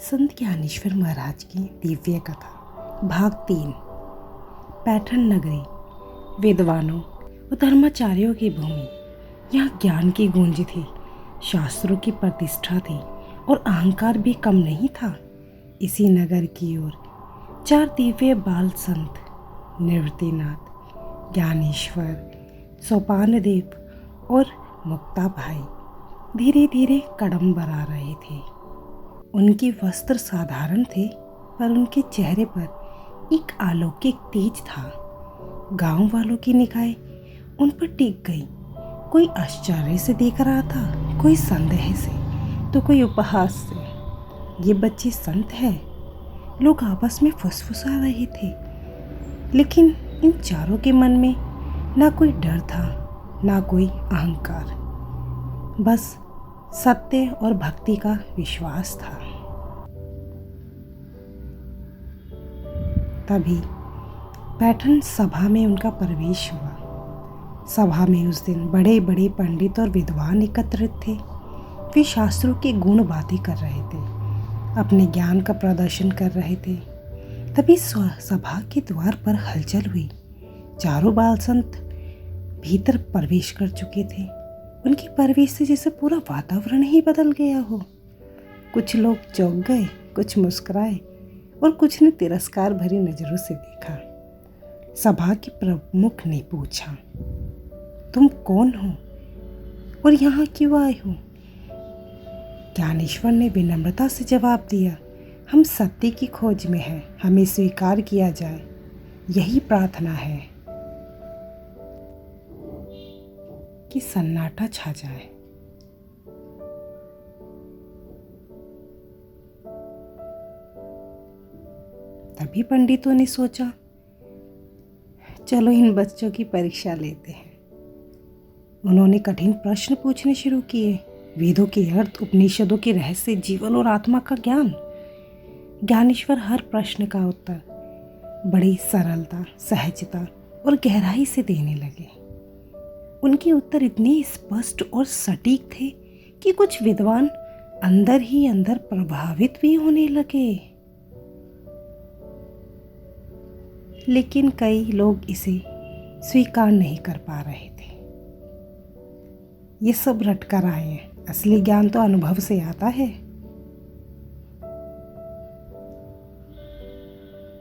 संत ज्ञानेश्वर महाराज की दिव्य कथा भाग 3। पैठन नगरी विद्वानों और धर्माचार्यों की भूमि। यहाँ ज्ञान की गूंज थी, शास्त्रों की प्रतिष्ठा थी और अहंकार भी कम नहीं था। इसी नगर की ओर 4 दिव्य बाल संत निवृत्तिनाथ, ज्ञानेश्वर, सोपानदेव और मुक्ता भाई धीरे धीरे कदम बढ़ा रहे थे। उनके वस्त्र साधारण थे, पर उनके चेहरे पर एक अलौकिक तेज था। गांव वालों की निगाहें उन पर टिक गई। कोई आश्चर्य से देख रहा था, कोई संदेह से, तो कोई उपहास से। ये बच्चे संत हैं, लोग आपस में फुसफुसा रहे थे। लेकिन इन चारों के मन में ना कोई डर था, ना कोई अहंकार, बस सत्य और भक्ति का विश्वास था। तभी पैठन सभा में उनका प्रवेश हुआ। सभा में उस दिन बड़े बड़े पंडित और विद्वान एकत्रित थे। वे शास्त्रों के गुण बातें कर रहे थे, अपने ज्ञान का प्रदर्शन कर रहे थे। तभी सभा के द्वार पर हलचल हुई। चारों बाल संत भीतर प्रवेश कर चुके थे। उनके प्रवेश से जैसे पूरा वातावरण ही बदल गया हो। कुछ लोग चौंक गए, कुछ मुस्कुराए और कुछ ने तिरस्कार भरी नजरों से देखा। सभा के प्रमुख ने पूछा, तुम कौन हो और यहाँ क्यों आए हो? ज्ञानेश्वर ने विनम्रता से जवाब दिया, हम सत्य की खोज में हैं, हमें स्वीकार किया जाए, यही प्रार्थना है। कि सन्नाटा छा जाए। तभी पंडितों ने सोचा, चलो इन बच्चों की परीक्षा लेते हैं। उन्होंने कठिन प्रश्न पूछने शुरू किए। वेदों के अर्थ, उपनिषदों के रहस्य, जीवन और आत्मा का ज्ञान। ज्ञानेश्वर हर प्रश्न का उत्तर बड़ी सरलता, सहजता और गहराई से देने लगे। उनके उत्तर इतने स्पष्ट और सटीक थे कि कुछ विद्वान अंदर ही अंदर प्रभावित भी होने लगे। लेकिन कई लोग इसे स्वीकार नहीं कर पा रहे थे। ये सब रटकर आए हैं, असली ज्ञान तो अनुभव से आता है।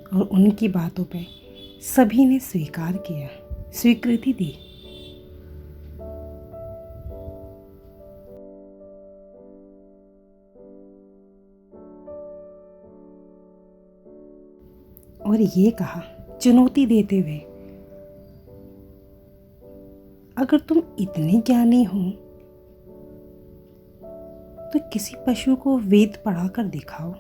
और उनकी बातों पे सभी ने स्वीकार किया, स्वीकृति दी। और ये कहा चुनौती देते हुए, अगर तुम इतने ज्ञानी हो तो किसी पशु को वेद पढ़ाकर दिखाओ।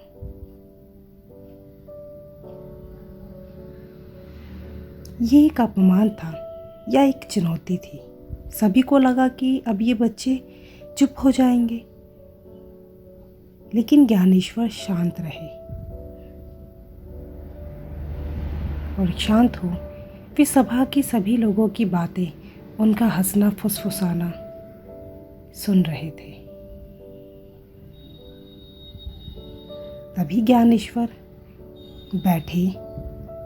ये एक अपमान था या एक चुनौती थी। सभी को लगा कि अब ये बच्चे चुप हो जाएंगे, लेकिन ज्ञानेश्वर शांत रहे। और शांत हो वे सभा के सभी लोगों की बातें, उनका हंसना फुसफुसाना सुन रहे थे। तभी ज्ञानेश्वर बैठे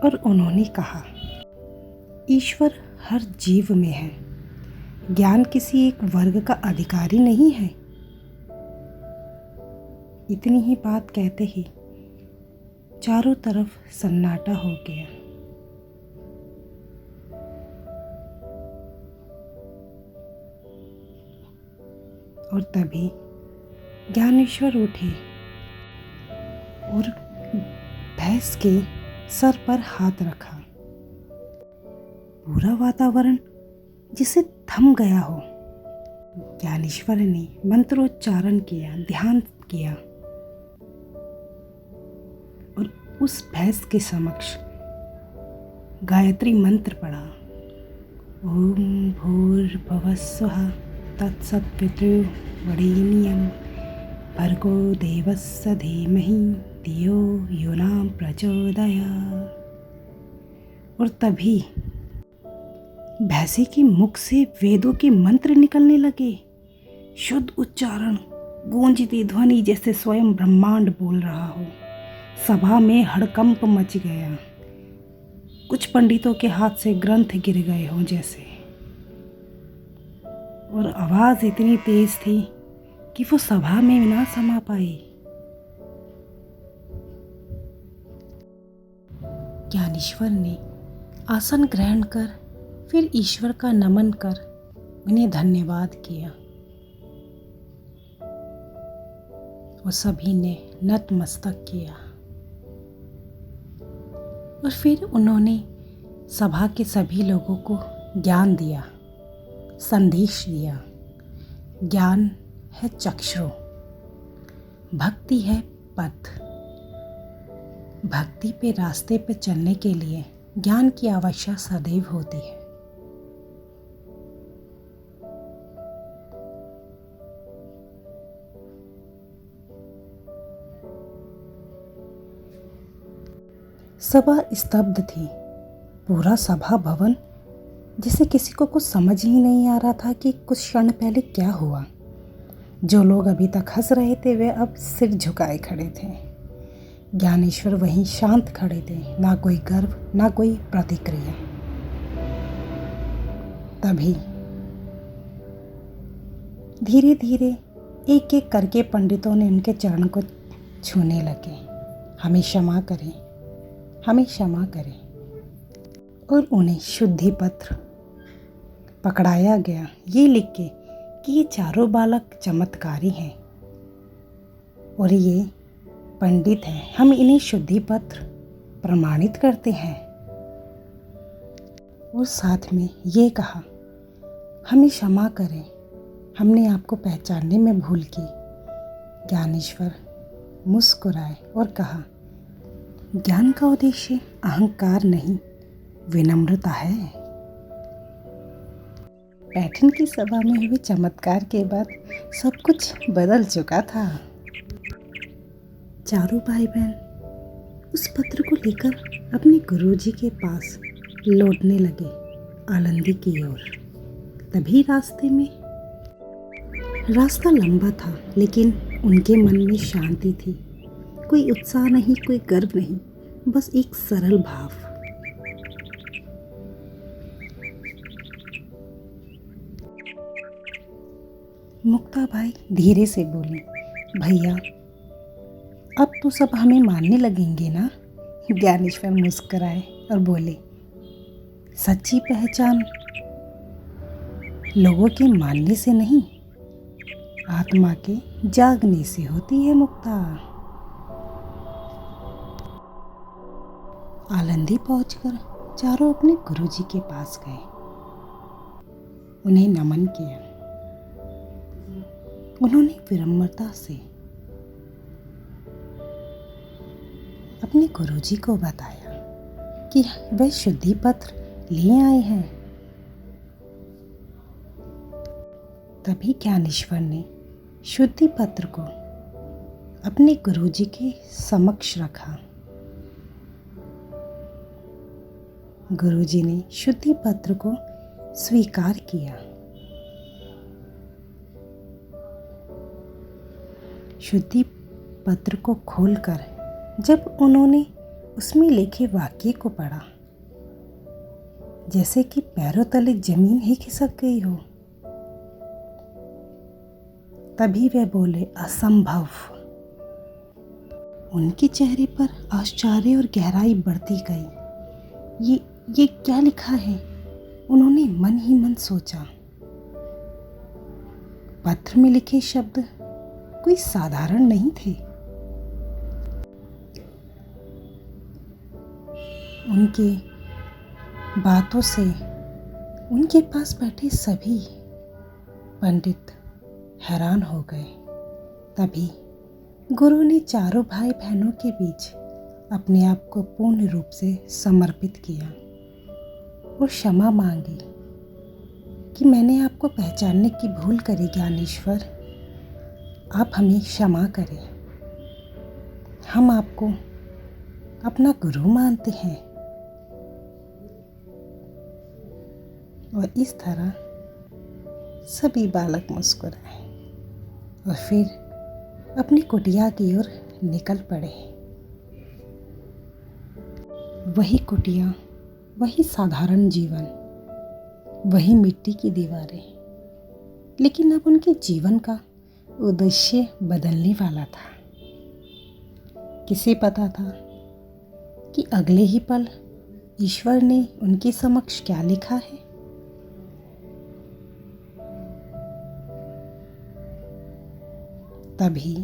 और उन्होंने कहा, ईश्वर हर जीव में है। ज्ञान किसी एक वर्ग का अधिकारी नहीं है। इतनी ही बात कहते ही चारों तरफ सन्नाटा हो गया। और तभी ज्ञानेश्वर उठे और भैंस के सर पर हाथ रखा। पूरा वातावरण जिसे थम गया हो। ज्ञानेश्वर ने मंत्रोच्चारण किया, ध्यान किया और उस भैंस के समक्ष गायत्री मंत्र पढ़ा। ओम भूर्भुवः स्वः तत्सत्वितुर्वरेण्यं भर्गो देवस्य धीमहि धियो यो न प्रचोदयात्। और तभी भैंसे के मुख से वेदों के मंत्र निकलने लगे। शुद्ध उच्चारण, गूंजती ध्वनि जैसे स्वयं ब्रह्मांड बोल रहा हो। सभा में हड़कंप मच गया। कुछ पंडितों के हाथ से ग्रंथ गिर गए हों जैसे, और आवाज इतनी तेज थी कि वो सभा में ना समा पाई। ज्ञानेश्वर ने आसन ग्रहण कर फिर ईश्वर का नमन कर उन्हें धन्यवाद किया और सभी ने नतमस्तक किया। और फिर उन्होंने सभा के सभी लोगों को ज्ञान दिया, संदेश दिया। ज्ञान है चक्षु, भक्ति है पथ। भक्ति पे रास्ते पे चलने के लिए ज्ञान की आवश्यकता सदैव होती है। सभा स्तब्ध थी। पूरा सभा भवन जिसे किसी को कुछ समझ ही नहीं आ रहा था कि कुछ क्षण पहले क्या हुआ। जो लोग अभी तक हंस रहे थे वे अब सिर झुकाए खड़े थे। ज्ञानेश्वर वहीं शांत खड़े थे, ना कोई गर्व ना कोई प्रतिक्रिया। तभी धीरे धीरे एक एक करके पंडितों ने उनके चरण को छूने लगे। हमें क्षमा करें, हमें क्षमा करें। और उन्हें शुद्धि पत्र पकड़ाया गया, ये लिख के कि ये चारों बालक चमत्कारी हैं और ये पंडित हैं। हम इन्हें शुद्धि पत्र प्रमाणित करते हैं। और साथ में ये कहा, हमें क्षमा करें, हमने आपको पहचानने में भूल की। ज्ञानेश्वर मुस्कुराए और कहा, ज्ञान का उद्देश्य अहंकार नहीं, विनम्रता है। पैठन की सभा में हुए चमत्कार के बाद सब कुछ बदल चुका था। चारों भाई बहन उस पत्र को लेकर अपने गुरुजी के पास लौटने लगे, आलंदी की ओर। तभी रास्ता लंबा था, लेकिन उनके मन में शांति थी। कोई उत्साह नहीं, कोई गर्व नहीं, बस एक सरल भाव। मुक्ता भाई धीरे से बोली, भैया अब तो सब हमें मानने लगेंगे ना? ज्ञानेश्वर मुस्कुराए और बोले, सच्ची पहचान लोगों के मानने से नहीं, आत्मा के जागने से होती है मुक्ता। आलंदी पहुंचकर चारों अपने गुरुजी के पास गए, उन्हें नमन किया। उन्होंने विनम्रता से अपने गुरुजी को बताया कि वे शुद्धि पत्र लिए आए हैं। तभी ज्ञानेश्वर ने शुद्धि पत्र को अपने गुरुजी के समक्ष रखा। गुरुजी ने शुद्धि पत्र को स्वीकार किया। शुद्धि पत्र को खोलकर जब उन्होंने उसमें लिखे वाक्य को पढ़ा, जैसे कि पैरों तले जमीन ही खिसक गई हो। तभी वे बोले, असंभव। उनके चेहरे पर आश्चर्य और गहराई बढ़ती गई। ये क्या लिखा है? उन्होंने मन ही मन सोचा। पत्र में लिखे शब्द कोई साधारण नहीं थे। उनके बातों से उनके पास बैठे सभी पंडित हैरान हो गए। तभी गुरु ने चारों भाई बहनों के बीच अपने आप को पूर्ण रूप से समर्पित किया और क्षमा मांगी कि मैंने आपको पहचानने की भूल करी। ज्ञानेश्वर, आप हमें क्षमा करें, हम आपको अपना गुरु मानते हैं। और इस तरह सभी बालक मुस्कुराए और फिर अपनी कुटिया की ओर निकल पड़े। वही कुटिया, वही साधारण जीवन, वही मिट्टी की दीवारें, लेकिन अब उनके जीवन का उद्देश्य बदलने वाला था। किसे पता था कि अगले ही पल ईश्वर ने उनके समक्ष क्या लिखा है? तभी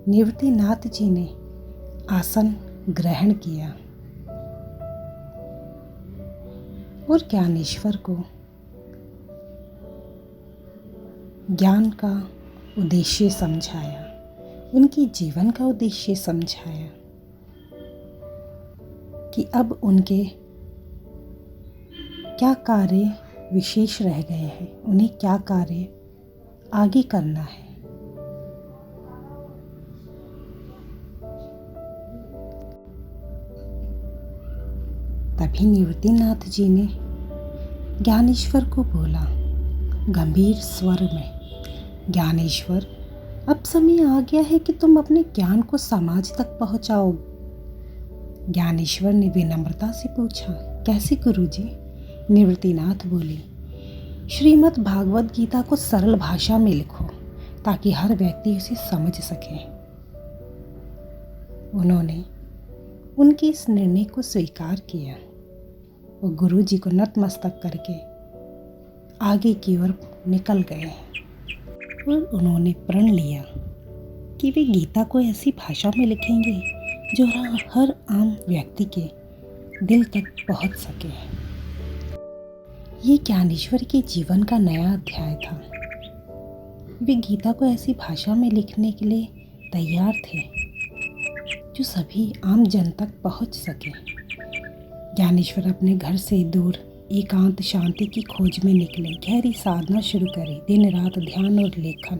निवृत्तिनाथ जी ने आसन ग्रहण किया और ज्ञानेश्वर को ज्ञान का उद्देश्य समझाया, उनके जीवन का उद्देश्य समझाया कि अब उनके क्या कार्य विशेष रह गए हैं, उन्हें क्या कार्य आगे करना है। तभी निवृत्तिनाथ जी ने ज्ञानेश्वर को बोला गंभीर स्वर में, ज्ञानेश्वर, अब समय आ गया है कि तुम अपने ज्ञान को समाज तक पहुंचाओ। ज्ञानेश्वर ने विनम्रता से पूछा, कैसे गुरुजी? निवृत्तिनाथ बोले, श्रीमद् भागवत गीता को सरल भाषा में लिखो ताकि हर व्यक्ति उसे समझ सके। उन्होंने उनके इस निर्णय को स्वीकार किया और गुरुजी को नतमस्तक करके आगे की ओर निकल गए और उन्होंने प्रण लिया कि वे गीता को ऐसी भाषा में लिखेंगे जो हर आम व्यक्ति के दिल तक पहुंच सके। ये ज्ञानेश्वर के जीवन का नया अध्याय था। वे गीता को ऐसी भाषा में लिखने के लिए तैयार थे जो सभी आम जन तक पहुंच सके। ज्ञानेश्वर अपने घर से दूर एकांत शांति की खोज में निकले, गहरी साधना शुरू करी। दिन रात ध्यान और लेखन,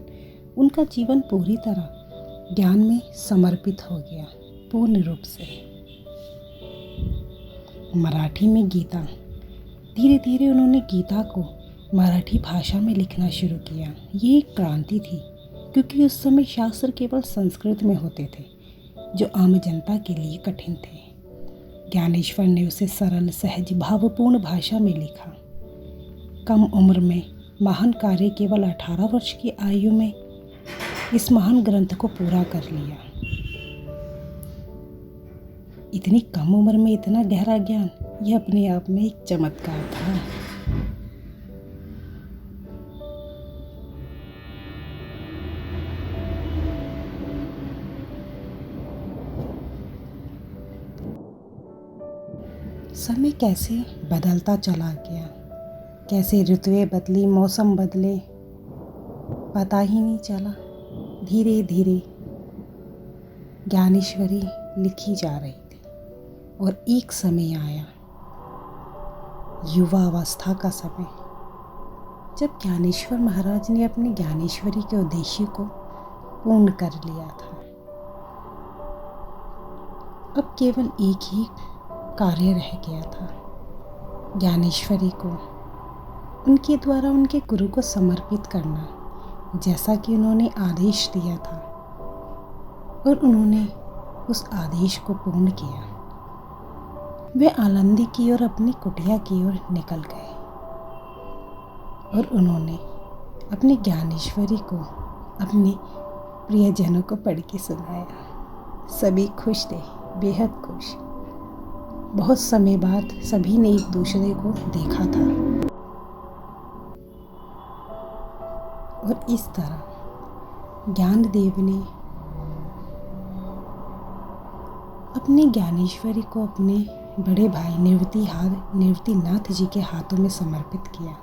उनका जीवन पूरी तरह ज्ञान में समर्पित हो गया, पूर्ण रूप से। मराठी में गीता, धीरे धीरे उन्होंने गीता को मराठी भाषा में लिखना शुरू किया। ये एक क्रांति थी क्योंकि उस समय शास्त्र केवल संस्कृत में होते थे जो आम जनता के लिए कठिन थे। ज्ञानेश्वर ने उसे सरल, सहज, भावपूर्ण भाषा में लिखा। कम उम्र में महान कार्य, केवल 18 वर्ष की आयु में इस महान ग्रंथ को पूरा कर लिया। इतनी कम उम्र में इतना गहरा ज्ञान, यह अपने आप में एक चमत्कार था। समय कैसे बदलता चला गया, कैसे ऋतुएं बदली, मौसम बदले, पता ही नहीं चला। धीरे धीरे ज्ञानेश्वरी लिखी जा रही थी और एक समय आया, युवा अवस्था का समय, जब ज्ञानेश्वर महाराज ने अपनी ज्ञानेश्वरी के उद्देश्य को पूर्ण कर लिया था। अब केवल एक ही कार्य रह गया था, ज्ञानेश्वरी को उनके द्वारा उनके गुरु को समर्पित करना, जैसा कि उन्होंने आदेश दिया था। और उन्होंने उस आदेश को पूर्ण किया। वे आनंदी की ओर, अपनी कुटिया की ओर निकल गए और उन्होंने अपनी ज्ञानेश्वरी को अपने प्रियजनों को पढ़ के सुनाया। सभी खुश थे, बेहद खुश। बहुत समय बाद सभी ने एक दूसरे को देखा था और इस तरह ज्ञानदेव ने अपनी ज्ञानेश्वरी को अपने बड़े भाई निवृत्तिनाथ जी के हाथों में समर्पित किया।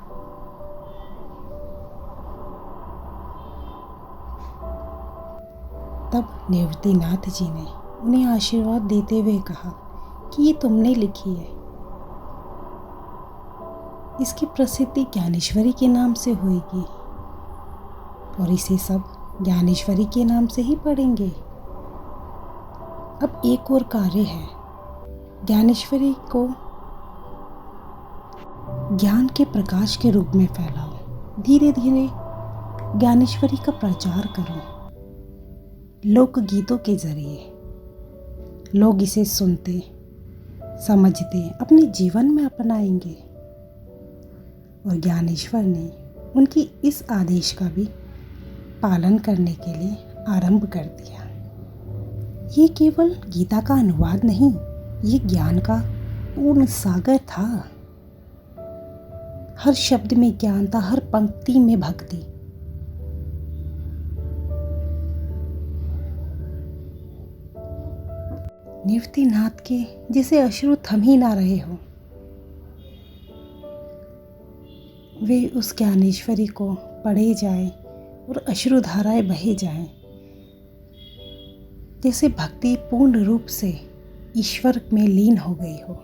तब निवृत्तिनाथ जी ने उन्हें आशीर्वाद देते हुए कहा कि ये तुमने लिखी है, इसकी प्रसिद्धि ज्ञानेश्वरी के नाम से होगी और इसे सब ज्ञानेश्वरी के नाम से ही पढ़ेंगे। अब एक और कार्य है, ज्ञानेश्वरी को ज्ञान के प्रकाश के रूप में फैलाओ। धीरे धीरे ज्ञानेश्वरी का प्रचार करो। लोकगीतों के जरिए लोग इसे सुनते, समझते, अपने जीवन में अपनाएंगे। और ज्ञानेश्वर ने उनकी इस आदेश का भी पालन करने के लिए आरंभ कर दिया। ये केवल गीता का अनुवाद नहीं, ये ज्ञान का पूर्ण सागर था। हर शब्द में ज्ञान था, हर पंक्ति में भक्ति। निवृत्तिनाथ के जैसे अश्रु थम ही ना रहे हो, वे उस ज्ञानेश्वरी को पढ़े जाए और अश्रुधाराएं बहे जाएं, जैसे भक्ति पूर्ण रूप से ईश्वर में लीन हो गई हो।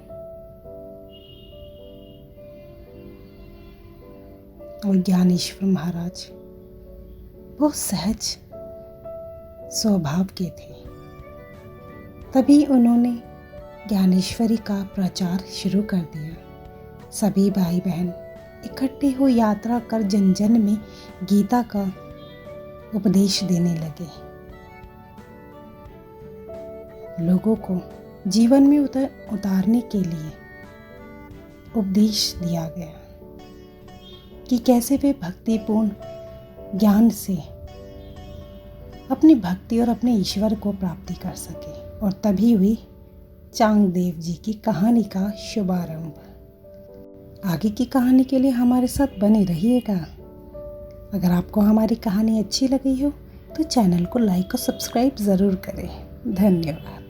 और ज्ञानेश्वर महाराज बहुत सहज स्वभाव के थे, तभी उन्होंने ज्ञानेश्वरी का प्रचार शुरू कर दिया। सभी भाई बहन इकट्ठे हो यात्रा कर जन जन में गीता का उपदेश देने लगे। लोगों को जीवन में उतारने के लिए उपदेश दिया गया कि कैसे वे भक्तिपूर्ण ज्ञान से अपनी भक्ति और अपने ईश्वर को प्राप्ति कर सके। और तभी हुई चांगदेव जी की कहानी का शुभारंभ। आगे की कहानी के लिए हमारे साथ बने रहिएगा। अगर आपको हमारी कहानी अच्छी लगी हो तो चैनल को लाइक और सब्सक्राइब ज़रूर करें। धन्यवाद।